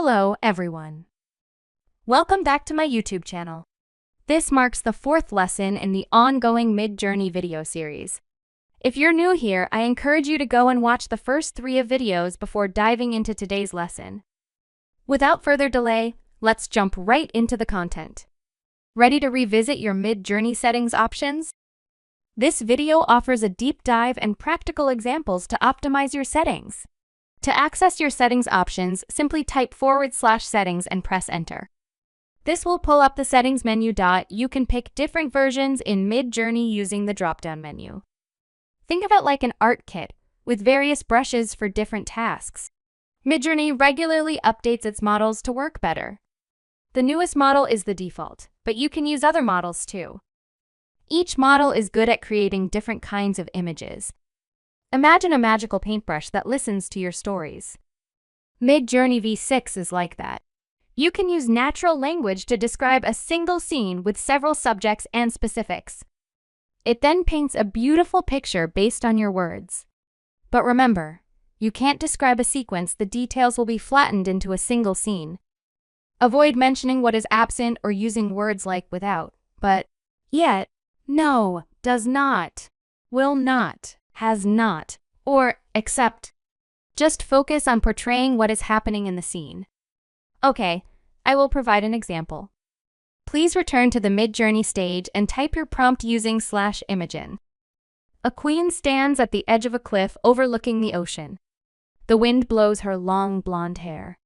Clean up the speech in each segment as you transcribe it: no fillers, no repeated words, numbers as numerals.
Hello, everyone. Welcome back to my YouTube channel. This marks the fourth lesson in the ongoing Mid-Journey video series. If you're new here, I encourage you to go and watch the first 3 videos before diving into today's lesson. Without further delay, let's jump right into the content. Ready to revisit your Mid-Journey settings options? This video offers a deep dive and practical examples to optimize your settings. To access your settings options, simply type /settings and press enter. This will pull up the settings menu. You can pick different versions in Mid-Journey using the drop-down menu. Think of it like an art kit, with various brushes for different tasks. Mid-Journey regularly updates its models to work better. The newest model is the default, but you can use other models too. Each model is good at creating different kinds of images. Imagine a magical paintbrush that listens to your stories. Mid-Journey V6 is like that. You can use natural language to describe a single scene with several subjects and specifics. It then paints a beautiful picture based on your words. But remember, you can't describe a sequence. The details will be flattened into a single scene. Avoid mentioning what is absent or using words like without, but, yet, no, does not, will not, has not, or except. Just focus on portraying what is happening in the scene. Okay, I will provide an example. Please return to the Mid-Journey stage and type your prompt using /Imagen. A queen stands at the edge of a cliff overlooking the ocean. The wind blows her long blonde hair.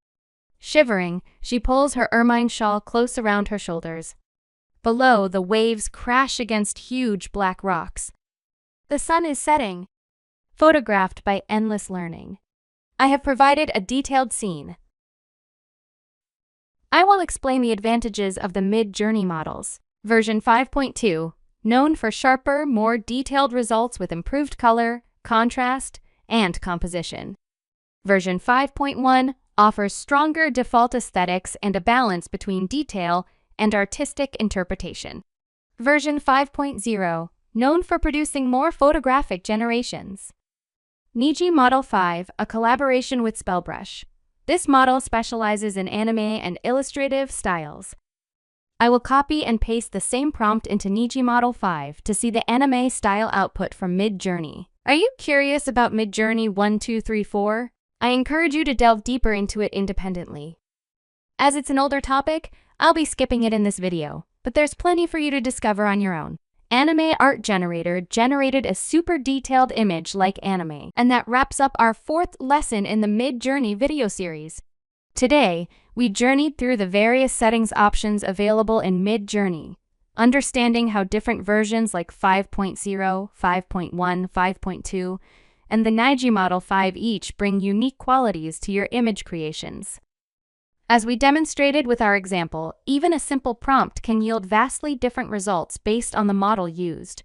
Shivering, she pulls her ermine shawl close around her shoulders. Below, the waves crash against huge black rocks. The sun is setting. Photographed by Endless Learning. I have provided a detailed scene. I will explain the advantages of the Mid-Journey models. Version 5.2, known for sharper, more detailed results with improved color, contrast, and composition. Version 5.1 offers stronger default aesthetics and a balance between detail and artistic interpretation. Version 5.0, known for producing more photographic generations. Niji Model 5, a collaboration with Spellbrush. This model specializes in anime and illustrative styles. I will copy and paste the same prompt into Niji Model 5 to see the anime style output from Mid-Journey. Are you curious about Mid-Journey 1, 2, 3, 4? I encourage you to delve deeper into it independently. As it's an older topic, I'll be skipping it in this video, but there's plenty for you to discover on your own. Anime Art Generator generated a super detailed image like anime, and that wraps up our 4th lesson in the Mid-Journey video series. Today, we journeyed through the various settings options available in Mid-Journey, understanding how different versions like 5.0, 5.1, 5.2, and the Niji Model 5 each bring unique qualities to your image creations. As we demonstrated with our example, even a simple prompt can yield vastly different results based on the model used.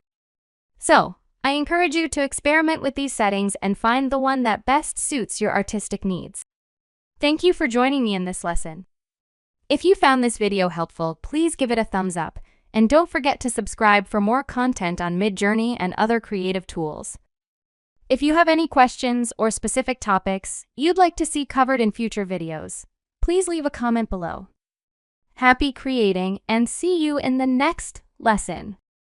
So, I encourage you to experiment with these settings and find the one that best suits your artistic needs. Thank you for joining me in this lesson. If you found this video helpful, please give it a thumbs up, and don't forget to subscribe for more content on Mid-Journey and other creative tools. If you have any questions or specific topics you'd like to see covered in future videos, please leave a comment below. Happy creating and see you in the next lesson.